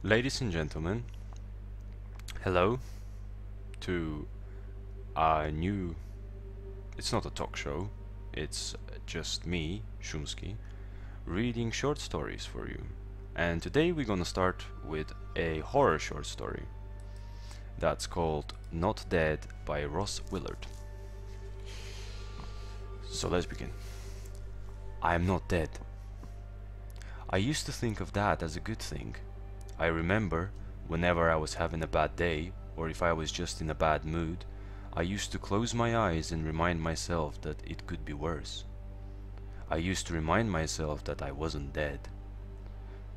Ladies and gentlemen, hello to a new. It's not a talk show, it's just me, Shumski, reading short stories for you. And today we're gonna start with a horror short story that's called Not Dead by Ross Willard. So let's begin. I am not dead. I used to think of that as a good thing. I remember, whenever I was having a bad day, or if I was just in a bad mood, I used to close my eyes and remind myself that it could be worse. I used to remind myself that I wasn't dead.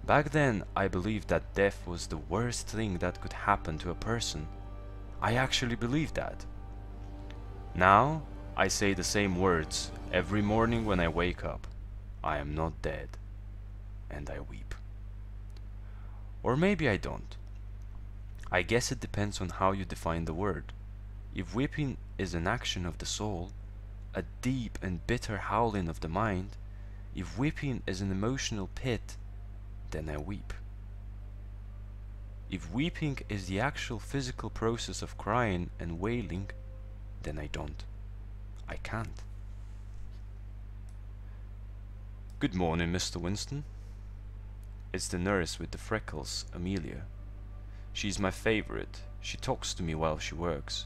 Back then, I believed that death was the worst thing that could happen to a person. I actually believed that. Now, I say the same words every morning when I wake up. I am not dead. And I weep. Or maybe I don't. I guess it depends on how you define the word. If weeping is an action of the soul, a deep and bitter howling of the mind, if weeping is an emotional pit, then I weep. If weeping is the actual physical process of crying and wailing, then I don't. I can't. Good morning, Mr. Winston. It's the nurse with the freckles, Amelia. She's my favorite. She talks to me while she works.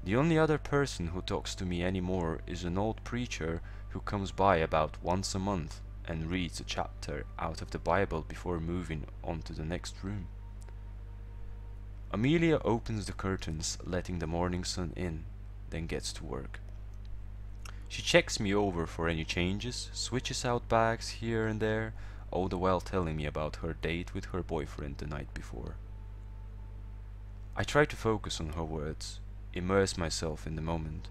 The only other person who talks to me anymore is an old preacher who comes by about once a month and reads a chapter out of the Bible before moving on to the next room. Amelia opens the curtains, letting the morning sun in, then gets to work. She checks me over for any changes, switches out bags here and there, all the while telling me about her date with her boyfriend the night before. I try to focus on her words, immerse myself in the moment.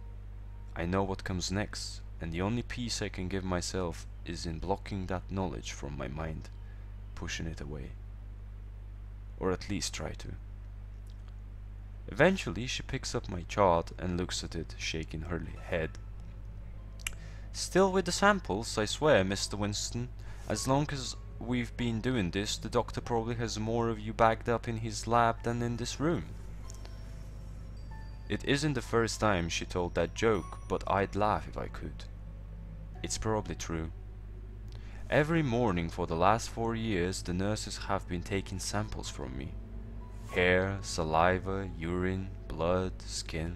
I know what comes next, and the only peace I can give myself is in blocking that knowledge from my mind, pushing it away. Or at least try to. Eventually she picks up my chart and looks at it, shaking her head. Still with the samples, I swear, Mr. Winston. As long as we've been doing this, the doctor probably has more of you bagged up in his lab than in this room. It isn't the first time she told that joke, but I'd laugh if I could. It's probably true. Every morning for the last 4 years, the nurses have been taking samples from me. Hair, saliva, urine, blood, skin.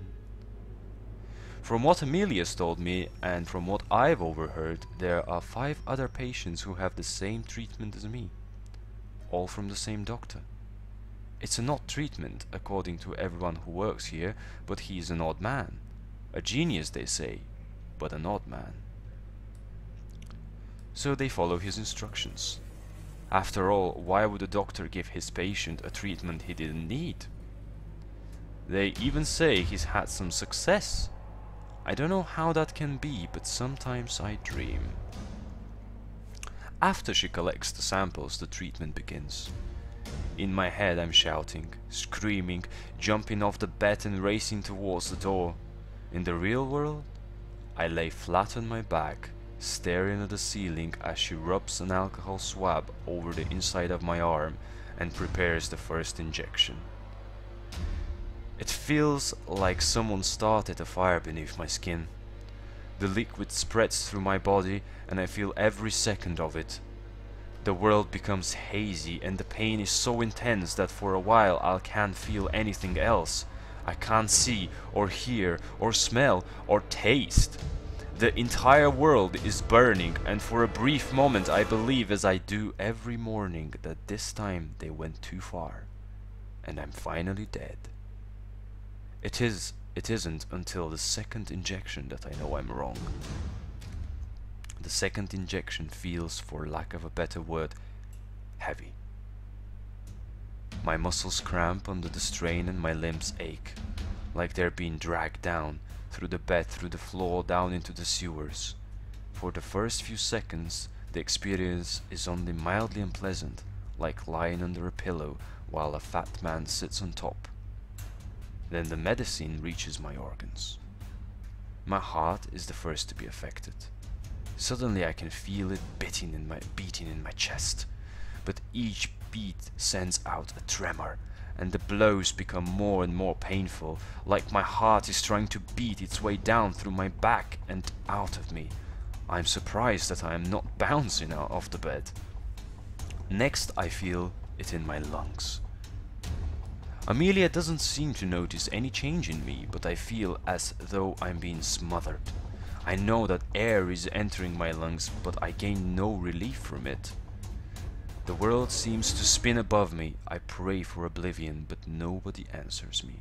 From what Amelia's told me, and from what I've overheard, there are 5 other patients who have the same treatment as me. All from the same doctor. It's an odd treatment, according to everyone who works here, but he's an odd man. A genius, they say, but an odd man. So they follow his instructions. After all, why would a doctor give his patient a treatment he didn't need? They even say he's had some success. I don't know how that can be, but sometimes I dream. After she collects the samples, the treatment begins. In my head I'm shouting, screaming, jumping off the bed and racing towards the door. In the real world, I lay flat on my back, staring at the ceiling as she rubs an alcohol swab over the inside of my arm and prepares the first injection. It feels like someone started a fire beneath my skin. The liquid spreads through my body and I feel every second of it. The world becomes hazy and the pain is so intense that for a while I can't feel anything else. I can't see or hear or smell or taste. The entire world is burning, and for a brief moment I believe, as I do every morning, that this time they went too far and I'm finally dead. It isn't until the second injection that I know I'm wrong. The second injection feels, for lack of a better word, heavy. My muscles cramp under the strain and my limbs ache, like they're being dragged down, through the bed, through the floor, down into the sewers. For the first few seconds, the experience is only mildly unpleasant, like lying under a pillow while a fat man sits on top. Then the medicine reaches my organs. My heart is the first to be affected. Suddenly I can feel it beating in my chest, but each beat sends out a tremor, and the blows become more and more painful, like my heart is trying to beat its way down through my back and out of me. I'm surprised that I am not bouncing out of the bed. Next, I feel it in my lungs. Amelia doesn't seem to notice any change in me, but I feel as though I'm being smothered. I know that air is entering my lungs, but I gain no relief from it. The world seems to spin above me. I pray for oblivion, but nobody answers me.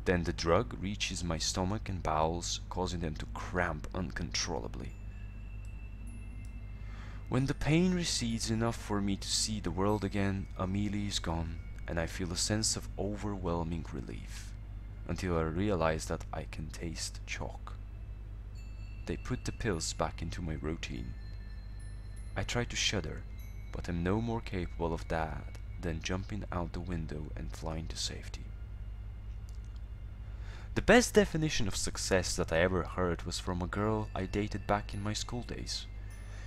Then the drug reaches my stomach and bowels, causing them to cramp uncontrollably. When the pain recedes enough for me to see the world again, Amelia is gone, and I feel a sense of overwhelming relief, until I realize that I can taste chalk. They put the pills back into my routine. I try to shudder, but am no more capable of that than jumping out the window and flying to safety. The best definition of success that I ever heard was from a girl I dated back in my school days.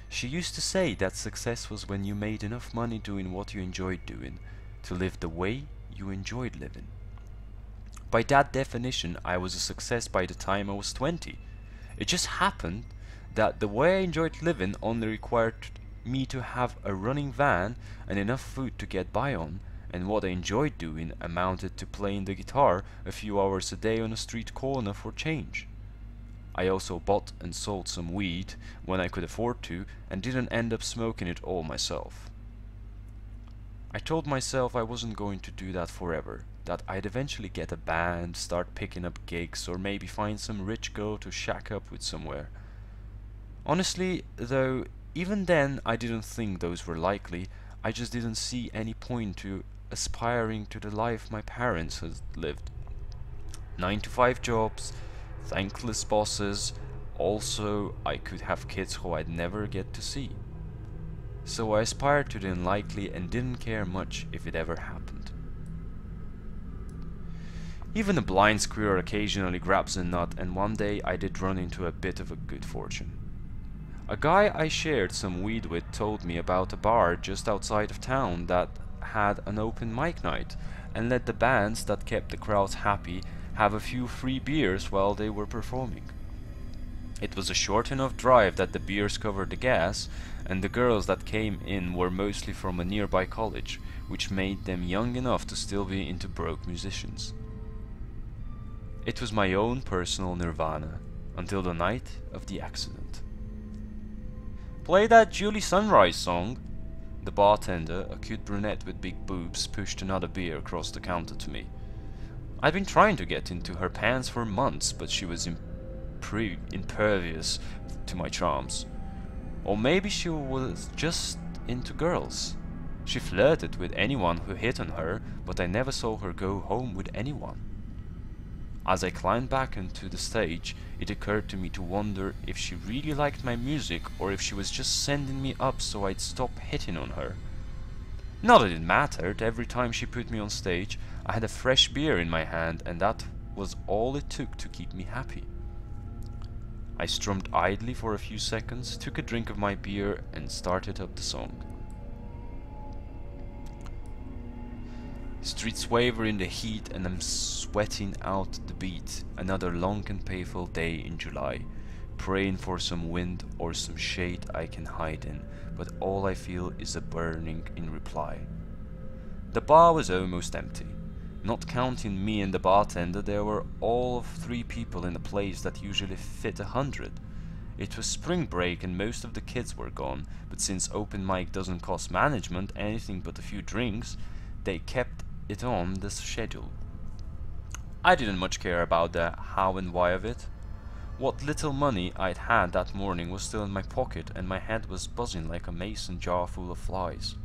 She used to say that success was when you made enough money doing what you enjoyed doing, to live the way you enjoyed living. By that definition, I was a success by the time I was 20. It just happened that the way I enjoyed living only required me to have a running van and enough food to get by on, and what I enjoyed doing amounted to playing the guitar a few hours a day on a street corner for change. I also bought and sold some weed when I could afford to, and didn't end up smoking it all myself. I told myself I wasn't going to do that forever, that I'd eventually get a band, start picking up gigs, or maybe find some rich girl to shack up with somewhere. Honestly, though, even then I didn't think those were likely. I just didn't see any point to aspiring to the life my parents had lived. 9-to-5 jobs, thankless bosses. Also, I could have kids who I'd never get to see. So I aspired to the unlikely and didn't care much if it ever happened. Even a blind squirrel occasionally grabs a nut, and one day I did run into a bit of a good fortune. A guy I shared some weed with told me about a bar just outside of town that had an open mic night, and let the bands that kept the crowds happy have a few free beers while they were performing. It was a short enough drive that the beers covered the gas, and the girls that came in were mostly from a nearby college, which made them young enough to still be into broke musicians. It was my own personal nirvana, until the night of the accident. "Play that Julie Sunrise song." The bartender, a cute brunette with big boobs, pushed another beer across the counter to me. I'd been trying to get into her pants for months, but she was impervious to my charms. Or maybe she was just into girls. She flirted with anyone who hit on her, but I never saw her go home with anyone. As I climbed back onto the stage, it occurred to me to wonder if she really liked my music, or if she was just sending me up so I'd stop hitting on her. Not that it mattered. Every time she put me on stage, I had a fresh beer in my hand, and that was all it took to keep me happy. I strummed idly for a few seconds, took a drink of my beer, and started up the song. Streets waver in the heat, and I'm sweating out the beat. Another long and painful day in July, praying for some wind or some shade I can hide in, but all I feel is a burning in reply. The bar was almost empty. Not counting me and the bartender, there were all of 3 people in a place that usually fit 100. It was spring break and most of the kids were gone, but since open mic doesn't cost management anything but a few drinks, they kept it on the schedule. I didn't much care about the how and why of it. What little money I'd had that morning was still in my pocket, and my head was buzzing like a mason jar full of flies.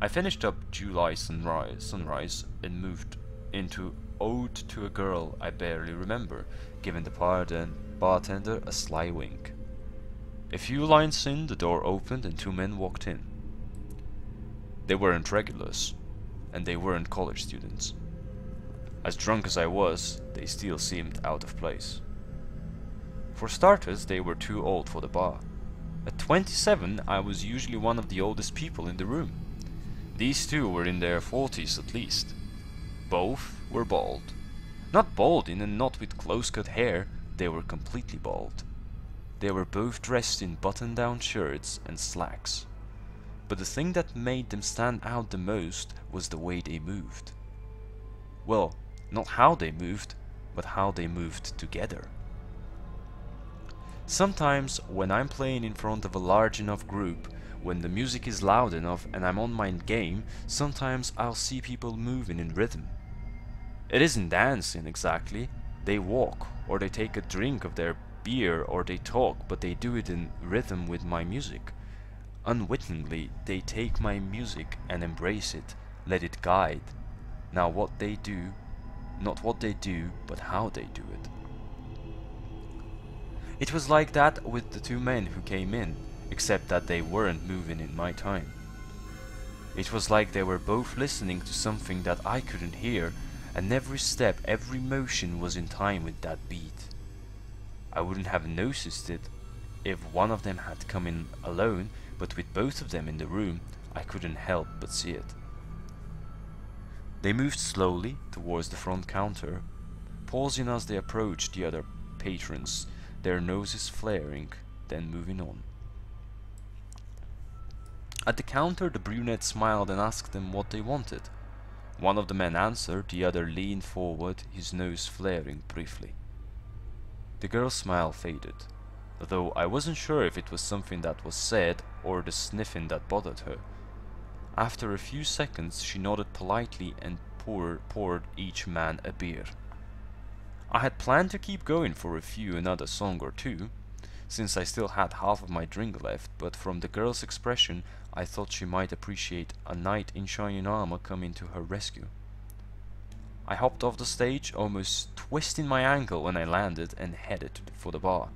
I finished up July Sunrise and moved into Ode to a Girl I Barely Remember, giving the bartender a sly wink. A few lines in, the door opened and 2 men walked in. They weren't regulars, and they weren't college students. As drunk as I was, they still seemed out of place. For starters, they were too old for the bar. At 27, I was usually one of the oldest people in the room. These two were in their 40s at least. Both were bald. Not balding and not with close-cut hair, they were completely bald. They were both dressed in button-down shirts and slacks. But the thing that made them stand out the most was the way they moved. Well, not how they moved, but how they moved together. Sometimes when I'm playing in front of a large enough group, when the music is loud enough and I'm on my game, sometimes I'll see people moving in rhythm. It isn't dancing exactly. They walk, or they take a drink of their beer, or they talk, but they do it in rhythm with my music. Unwittingly, they take my music and embrace it, let it guide. Now what they do, not what they do, but how they do it. It was like that with the two men who came in, except that they weren't moving in my time. It was like they were both listening to something that I couldn't hear, and every step, every motion was in time with that beat. I wouldn't have noticed it if one of them had come in alone, but with both of them in the room, I couldn't help but see it. They moved slowly towards the front counter, pausing as they approached the other patrons, their noses flaring, then moving on. At the counter, the brunette smiled and asked them what they wanted. One of the men answered, the other leaned forward, his nose flaring briefly. The girl's smile faded, though I wasn't sure if it was something that was said or the sniffing that bothered her. After a few seconds, she nodded politely and poured each man a beer. I had planned to keep going for another song or two, since I still had half of my drink left, but from the girl's expression, I thought she might appreciate a knight in shining armor coming to her rescue. I hopped off the stage, almost twisting my ankle when I landed, and headed for the bar.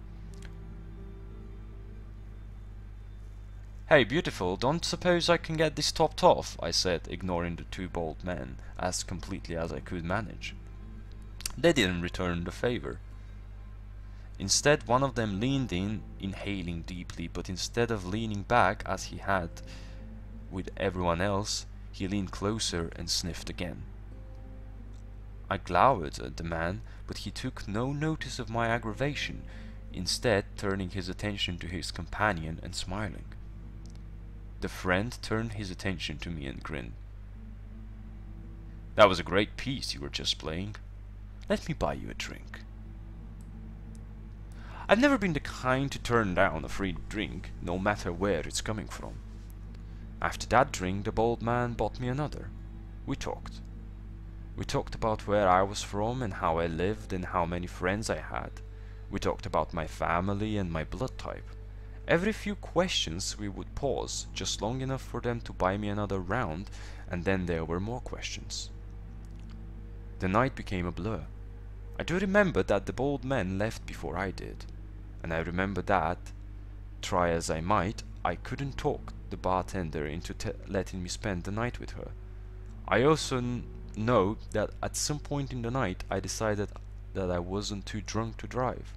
"Hey, beautiful, don't suppose I can get this topped off?" I said, ignoring the two bald men, as completely as I could manage. They didn't return the favor. Instead, one of them leaned in, inhaling deeply, but instead of leaning back as he had with everyone else, he leaned closer and sniffed again. I glowered at the man, but he took no notice of my aggravation, instead turning his attention to his companion and smiling. The friend turned his attention to me and grinned. "That was a great piece you were just playing. Let me buy you a drink." I've never been the kind to turn down a free drink, no matter where it's coming from. After that drink, the bald man bought me another. We talked. We talked about where I was from and how I lived and how many friends I had. We talked about my family and my blood type. Every few questions we would pause, just long enough for them to buy me another round, and then there were more questions. The night became a blur. I do remember that the bald man left before I did, and I remember that, try as I might, I couldn't talk the bartender into letting me spend the night with her. I also know that at some point in the night I decided that I wasn't too drunk to drive.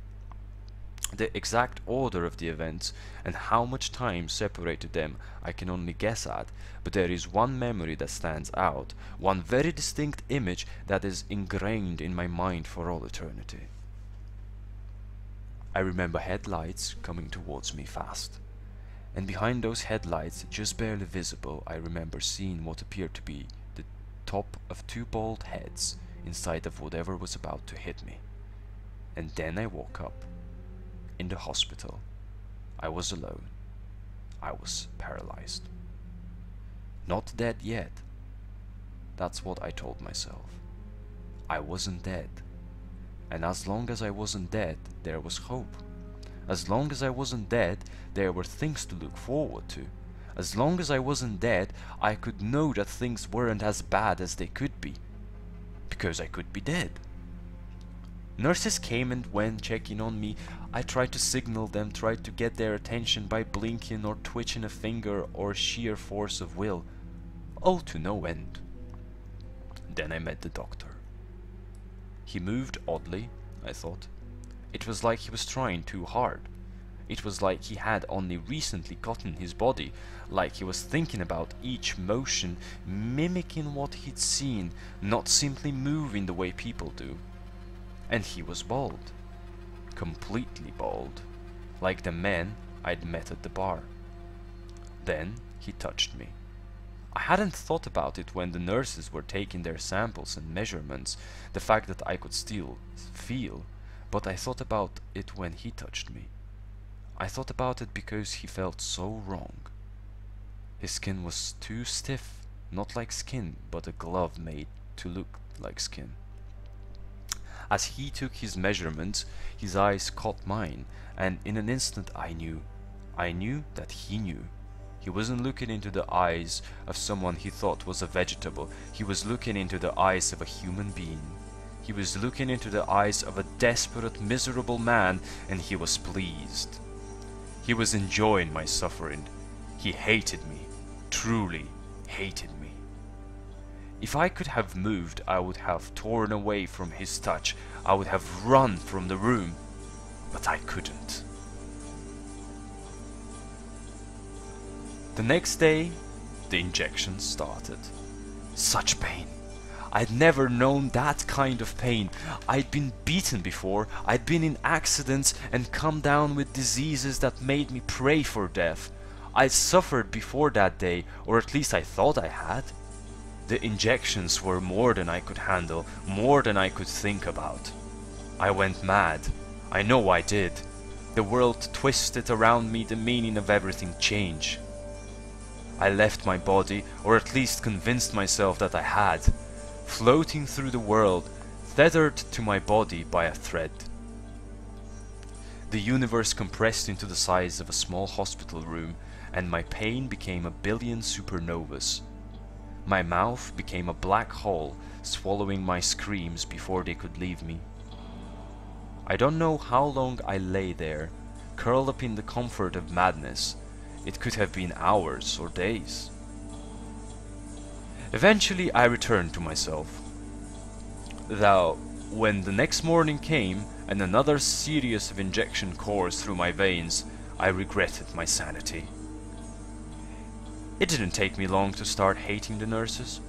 The exact order of the events and how much time separated them I can only guess at, but there is one memory that stands out, one very distinct image that is ingrained in my mind for all eternity. I remember headlights coming towards me fast, and behind those headlights, just barely visible, I remember seeing what appeared to be the top of two bald heads inside of whatever was about to hit me. And then I woke up. In the hospital. I was alone. I was paralyzed. Not dead yet. That's what I told myself. I wasn't dead. And as long as I wasn't dead, there was hope. As long as I wasn't dead, there were things to look forward to. As long as I wasn't dead, I could know that things weren't as bad as they could be. Because I could be dead. Nurses came and went checking on me. I tried to signal them, tried to get their attention by blinking or twitching a finger or sheer force of will. All to no end. Then I met the doctor. He moved oddly, I thought. It was like he was trying too hard. It was like he had only recently gotten his body, like he was thinking about each motion, mimicking what he'd seen, not simply moving the way people do. And he was bald. Completely bald. Like the men I'd met at the bar. Then he touched me. I hadn't thought about it when the nurses were taking their samples and measurements, the fact that I could still feel, but I thought about it when he touched me. I thought about it because he felt so wrong. His skin was too stiff, not like skin, but a glove made to look like skin. As he took his measurements, his eyes caught mine, and in an instant I knew that he knew. He wasn't looking into the eyes of someone he thought was a vegetable. He was looking into the eyes of a human being. He was looking into the eyes of a desperate, miserable man, and he was pleased. He was enjoying my suffering. He hated me, truly hated me. If I could have moved, I would have torn away from his touch. I would have run from the room, but I couldn't. The next day, the injections started. Such pain. I'd never known that kind of pain. I'd been beaten before, I'd been in accidents and come down with diseases that made me pray for death. I'd suffered before that day, or at least I thought I had. The injections were more than I could handle, more than I could think about. I went mad. I know I did. The world twisted around me, the meaning of everything changed. I left my body, or at least convinced myself that I had, floating through the world, tethered to my body by a thread. The universe compressed into the size of a small hospital room, and my pain became a billion supernovas. My mouth became a black hole, swallowing my screams before they could leave me. I don't know how long I lay there, curled up in the comfort of madness. It could have been hours or days. Eventually I returned to myself. Though, when the next morning came and another series of injection coursed through my veins, I regretted my sanity. It didn't take me long to start hating the nurses.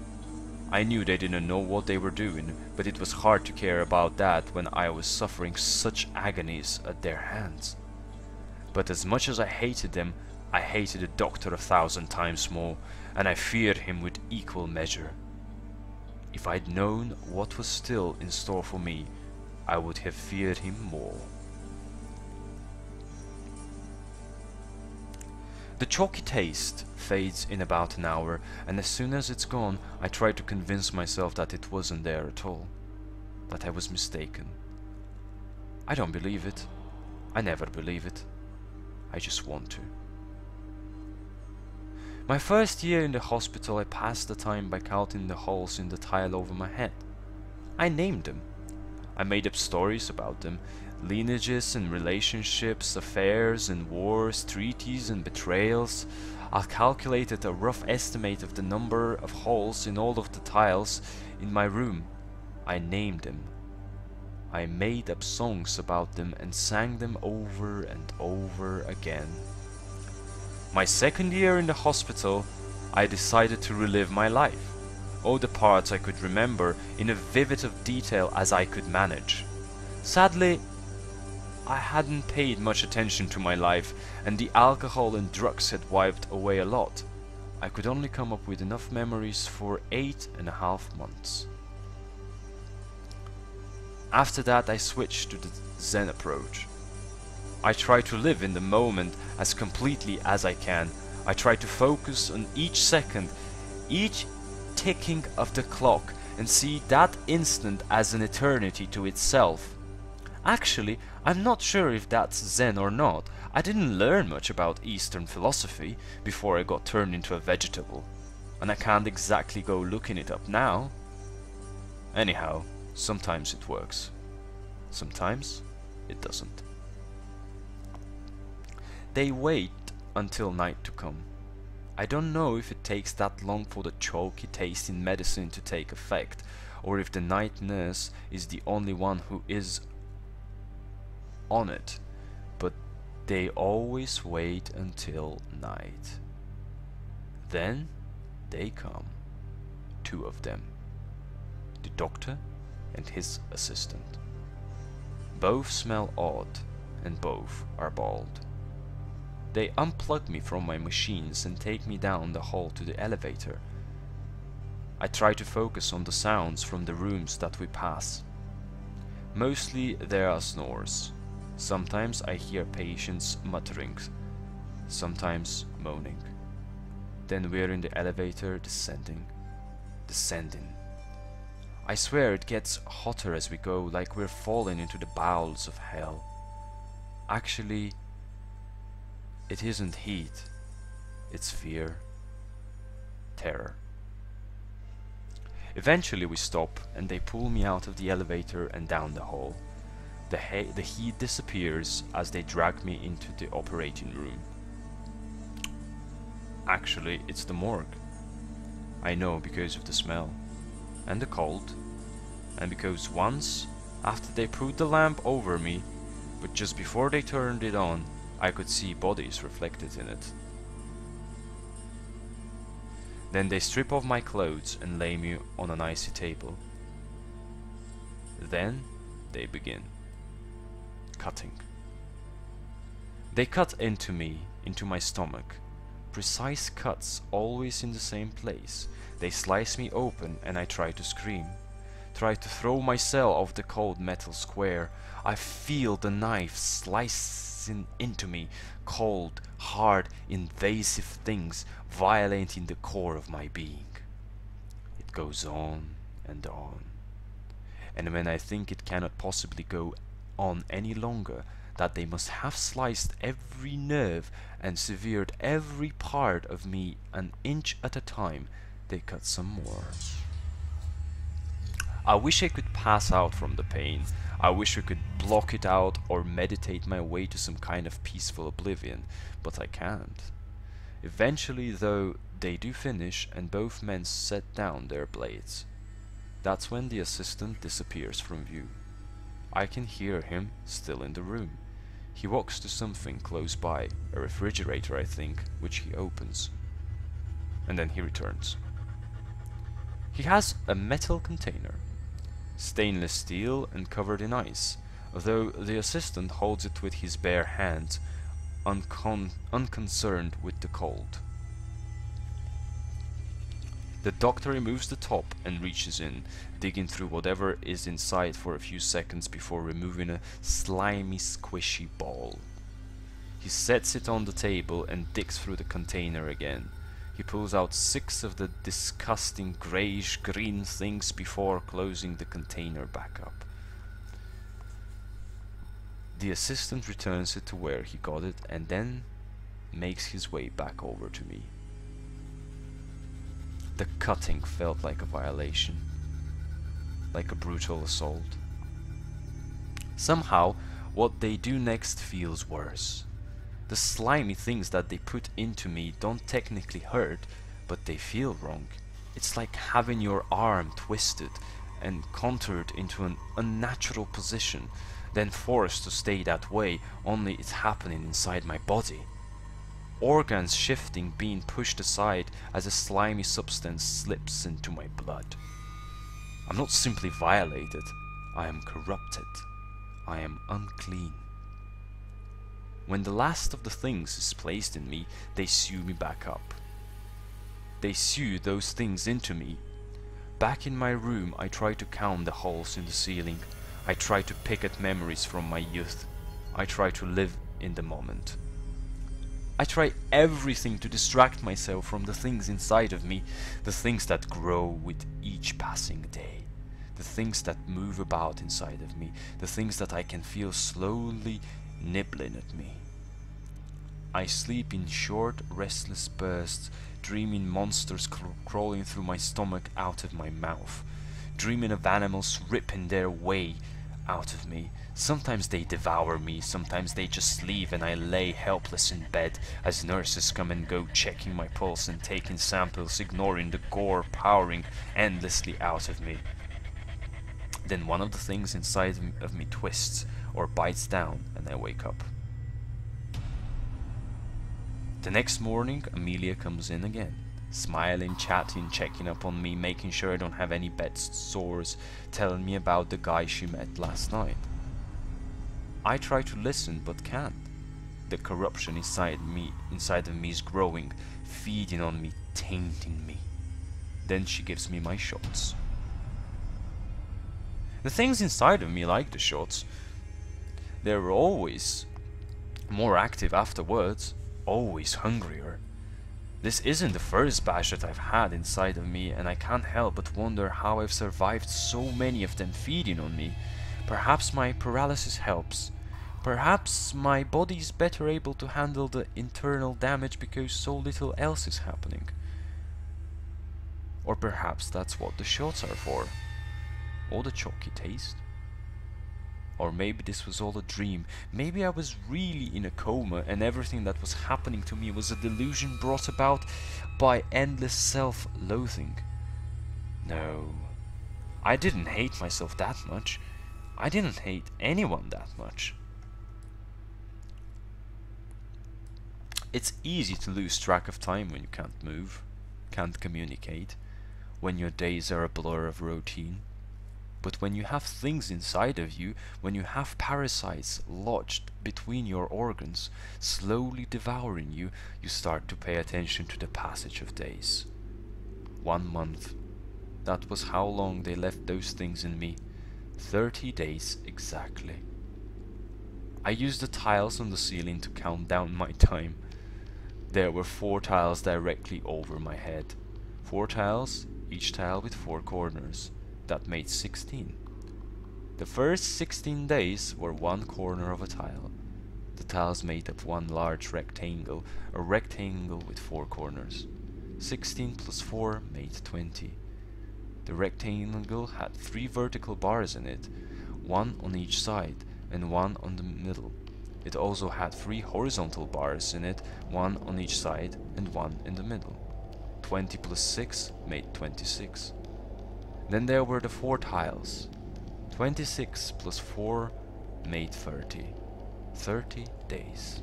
I knew they didn't know what they were doing, but it was hard to care about that when I was suffering such agonies at their hands. But as much as I hated them, I hated the doctor 1,000 times more, and I feared him with equal measure. If I'd known what was still in store for me, I would have feared him more. The chalky taste fades in about an hour, and as soon as it's gone, I try to convince myself that it wasn't there at all, that I was mistaken. I don't believe it. I never believe it. I just want to. My first year in the hospital, I passed the time by counting the holes in the tile over my head. I named them. I made up stories about them, lineages and relationships, affairs and wars, treaties and betrayals. I calculated a rough estimate of the number of holes in all of the tiles in my room. I named them. I made up songs about them and sang them over and over again. My second year in the hospital, I decided to relive my life, all the parts I could remember in as vivid of detail as I could manage. Sadly, I hadn't paid much attention to my life, and the alcohol and drugs had wiped away a lot. I could only come up with enough memories for 8.5 months. After that, I switched to the Zen Approach. I try to live in the moment as completely as I can. I try to focus on each second, each ticking of the clock, and see that instant as an eternity to itself. Actually, I'm not sure if that's Zen or not. I didn't learn much about Eastern philosophy before I got turned into a vegetable, and I can't exactly go looking it up now. Anyhow, sometimes it works. Sometimes it doesn't. They wait until night to come. I don't know if it takes that long for the chalky taste in medicine to take effect, or if the night nurse is the only one who is on it, but They always wait until night. Then they come, 2 of them, the doctor and his assistant. Both smell odd and both are bald. They unplug me from my machines and take me down the hall to the elevator. I try to focus on the sounds from the rooms that we pass. Mostly there are snores. Sometimes I hear patients muttering, sometimes moaning. Then we're in the elevator descending. I swear it gets hotter as we go, like we're falling into the bowels of hell. Actually, it isn't heat, it's fear, terror. Eventually we stop and they pull me out of the elevator and down the hall. The heat disappears as they drag me into the operating room. Actually, it's the morgue. I know because of the smell and the cold, and because once, after they put the lamp over me, but just before they turned it on, I could see bodies reflected in it. Then they strip off my clothes and lay me on an icy table. Then they begin cutting. They cut into me, into my stomach. Precise cuts, always in the same place. They slice me open and I try to scream. Try to throw myself off the cold metal square. I feel the knife slicing into me. Cold, hard, invasive things violating the core of my being. It goes on and on. And when I think it cannot possibly go on any longer, that they must have sliced every nerve and severed every part of me an inch at a time, they cut some more. I wish I could pass out from the pain. I wish I could block it out or meditate my way to some kind of peaceful oblivion, but I can't. Eventually, though, they do finish and both men set down their blades. That's when the assistant disappears from view. I can hear him still in the room. He walks to something close by, a refrigerator I think, which he opens. And then he returns. He has a metal container, stainless steel and covered in ice, though the assistant holds it with his bare hand, unconcerned with the cold. The doctor removes the top and reaches in, digging through whatever is inside for a few seconds before removing a slimy, squishy ball. He sets it on the table and digs through the container again. He pulls out 6 of the disgusting greyish-green things before closing the container back up. The assistant returns it to where he got it and then makes his way back over to me. The cutting felt like a violation, like a brutal assault. Somehow, what they do next feels worse. The slimy things that they put into me don't technically hurt, but they feel wrong. It's like having your arm twisted and contoured into an unnatural position, then forced to stay that way, only it's happening inside my body. Organs shifting, being pushed aside as a slimy substance slips into my blood. I'm not simply violated, I am corrupted. I am unclean. When the last of the things is placed in me, they sew me back up. They sew those things into me. Back in my room, I try to count the holes in the ceiling. I try to pick at memories from my youth. I try to live in the moment. I try everything to distract myself from the things inside of me, the things that grow with each passing day, the things that move about inside of me, the things that I can feel slowly nibbling at me. I sleep in short, restless bursts, dreaming monsters crawling through my stomach out of my mouth, dreaming of animals ripping their way out of me. Sometimes they devour me, sometimes they just leave and I lay helpless in bed as nurses come and go, checking my pulse and taking samples, ignoring the gore pouring endlessly out of me. Then one of the things inside of me twists or bites down and I wake up. The next morning, Amelia comes in again, smiling, chatting, checking up on me, making sure I don't have any bad sores, telling me about the guy she met last night. I try to listen but can't. The corruption inside of me is growing, feeding on me, tainting me. Then she gives me my shots. The things inside of me like the shots. They were always more active afterwards, always hungrier. This isn't the first batch that I've had inside of me, and I can't help but wonder how I've survived so many of them feeding on me. Perhaps my paralysis helps. Perhaps my body's better able to handle the internal damage because so little else is happening. Or perhaps that's what the shots are for. Or the chalky taste. Or maybe this was all a dream. Maybe I was really in a coma and everything that was happening to me was a delusion brought about by endless self-loathing. No, I didn't hate myself that much. I didn't hate anyone that much. It's easy to lose track of time when you can't move, can't communicate, when your days are a blur of routine. But when you have things inside of you, when you have parasites lodged between your organs, slowly devouring you, you start to pay attention to the passage of days. 1 month. That was how long they left those things in me. 30 days exactly. I used the tiles on the ceiling to count down my time. There were 4 tiles directly over my head. 4 tiles, each tile with 4 corners. That made 16. The first 16 days were 1 corner of a tile. The tiles made up 1 large rectangle, a rectangle with 4 corners. 16 plus 4 made 20. The rectangle had 3 vertical bars in it, 1 on each side and 1 on the middle. It also had 3 horizontal bars in it, 1 on each side and 1 in the middle. 20 plus 6 made 26. Then there were the 4 tiles. 26 plus 4 made 30. 30 days.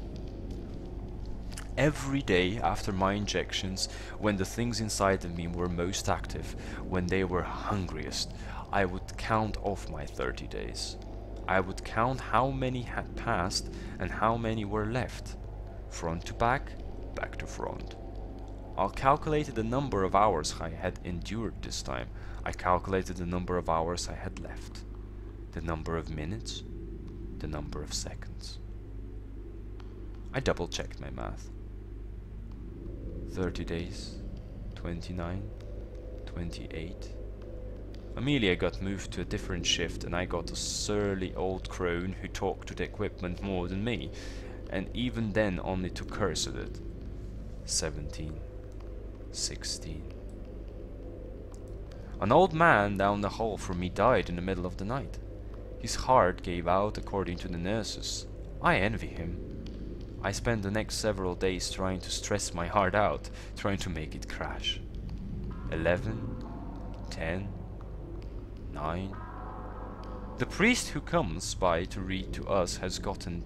Every day after my injections, when the things inside of me were most active, when they were hungriest, I would count off my 30 days. I would count how many had passed and how many were left. Front to back, back to front. I calculated the number of hours I had endured this time. I calculated the number of hours I had left, the number of minutes, the number of seconds. I double-checked my math. 30 days, 29, 28. Amelia got moved to a different shift and I got a surly old crone who talked to the equipment more than me, and even then only to curse at it. 17, 16. An old man down the hall from me died in the middle of the night. His heart gave out according to the nurses. I envy him. I spent the next several days trying to stress my heart out, trying to make it crash. 11, 10, 9. The priest who comes by to read to us has gotten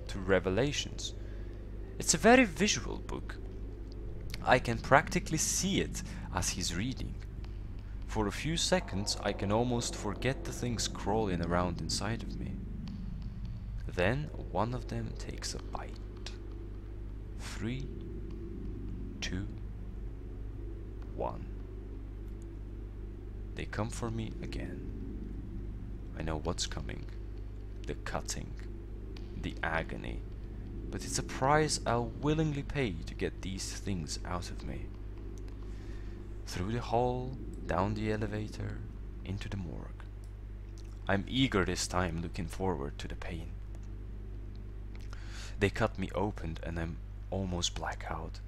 to Revelations. It's a very visual book. I can practically see it as he's reading. For a few seconds I can almost forget the things crawling around inside of me. Then one of them takes a bite. 3, 2, 1. They come for me again. I know what's coming. The cutting. The agony. But it's a price I'll willingly pay to get these things out of me. Through the hall, down the elevator, into the morgue. I'm eager this time, looking forward to the pain. They cut me open and I'm almost black out.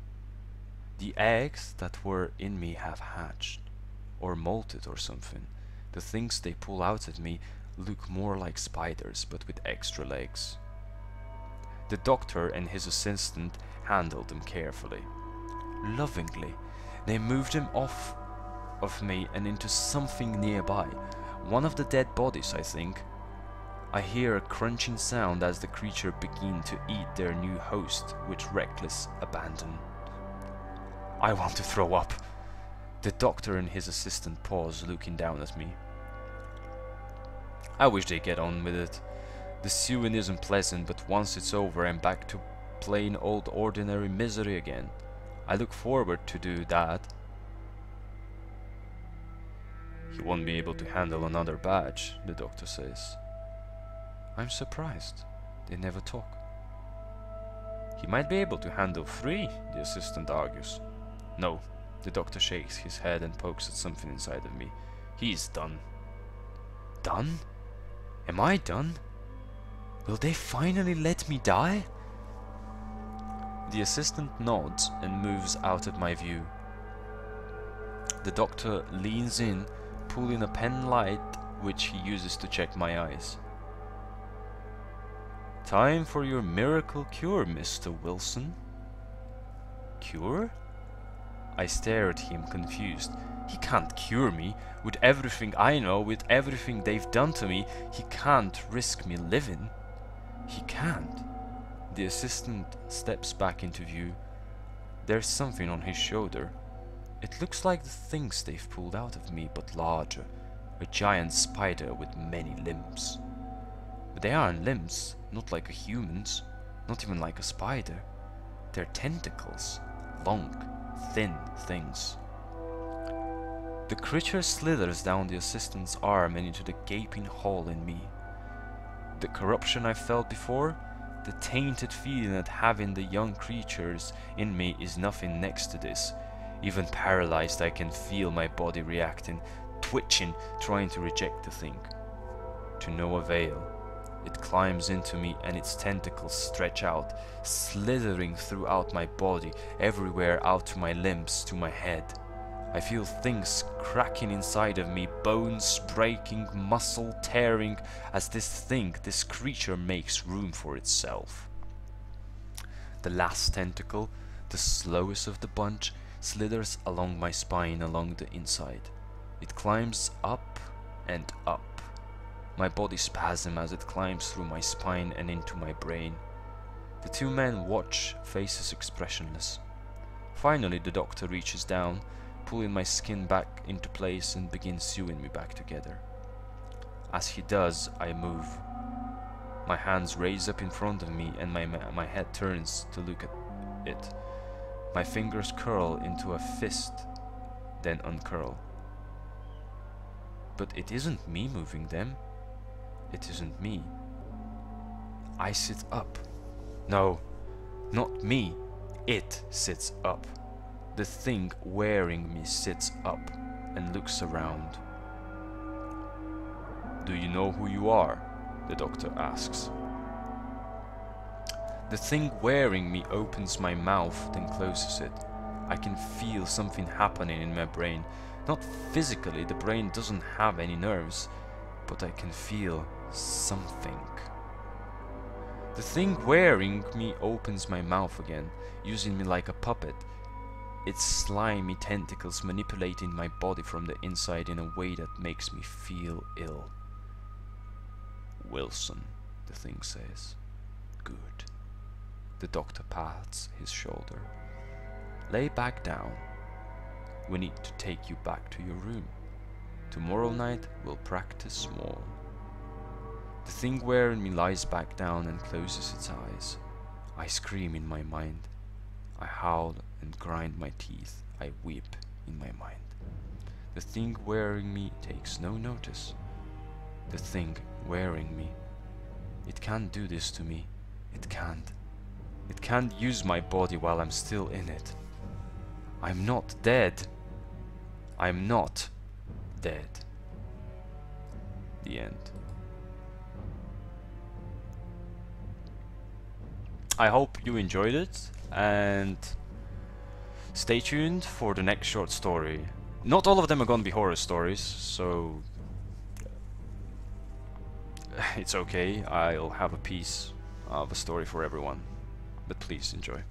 The eggs that were in me have hatched, or molted or something. The things they pull out at me look more like spiders, but with extra legs. The doctor and his assistant handled them carefully. Lovingly, they moved them off of me and into something nearby. One of the dead bodies, I think. I hear a crunching sound as the creature begin to eat their new host with reckless abandon. I want to throw up. The doctor and his assistant pause, looking down at me. I wish they'd get on with it. The sewing isn't pleasant, but once it's over, I'm back to plain old ordinary misery again. I look forward to do that. He won't be able to handle another badge, the doctor says. I'm surprised. They never talk. He might be able to handle 3, the assistant argues. No, the doctor shakes his head and pokes at something inside of me. He's done. Done? Am I done? Will they finally let me die? The assistant nods and moves out of my view. The doctor leans in, pulling a pen light which he uses to check my eyes. Time for your miracle cure, Mr. Wilson. Cure? I stare at him, confused. He can't cure me. With everything I know, with everything they've done to me, he can't risk me living. He can't. The assistant steps back into view. There's something on his shoulder. It looks like the things they've pulled out of me, but larger. A giant spider with many limbs. But they aren't limbs, not like a human's, not even like a spider. They're tentacles, long, thin things. The creature slithers down the assistant's arm and into the gaping hole in me. The corruption I felt before, the tainted feeling at having the young creatures in me is nothing next to this. Even paralyzed, I can feel my body reacting, twitching, trying to reject the thing. To no avail. It climbs into me and its tentacles stretch out, slithering throughout my body, everywhere out to my limbs, to my head. I feel things cracking inside of me, bones breaking, muscle tearing, as this creature makes room for itself. The last tentacle, the slowest of the bunch, slithers along my spine along the inside. It climbs up and up. My body spasms as it climbs through my spine and into my brain. The two men watch, faces expressionless. Finally, the doctor reaches down, pulling my skin back into place and begins sewing me back together. As he does, I move. My hands raise up in front of me and my head turns to look at it. My fingers curl into a fist, then uncurl. But it isn't me moving them. It isn't me. I sit up. No, not me. It sits up. The thing wearing me sits up and looks around. Do you know who you are? The doctor asks. The thing wearing me opens my mouth, then closes it. I can feel something happening in my brain. Not physically, the brain doesn't have any nerves, but I can feel something. The thing wearing me opens my mouth again, using me like a puppet. Its slimy tentacles manipulating my body from the inside in a way that makes me feel ill. Wilson, the thing says. Good. The doctor pats his shoulder. Lay back down. We need to take you back to your room. Tomorrow night we'll practice more. The thing wearing me lies back down and closes its eyes. I scream in my mind. I howl and grind my teeth. I weep in my mind. The thing wearing me takes no notice. The thing wearing me. It can't do this to me. It can't. It can't use my body while I'm still in it. I'm not dead. I'm not dead. The end. I hope you enjoyed it, and stay tuned for the next short story. Not all of them are gonna be horror stories, so it's okay. I'll have a piece of a story for everyone, but please enjoy.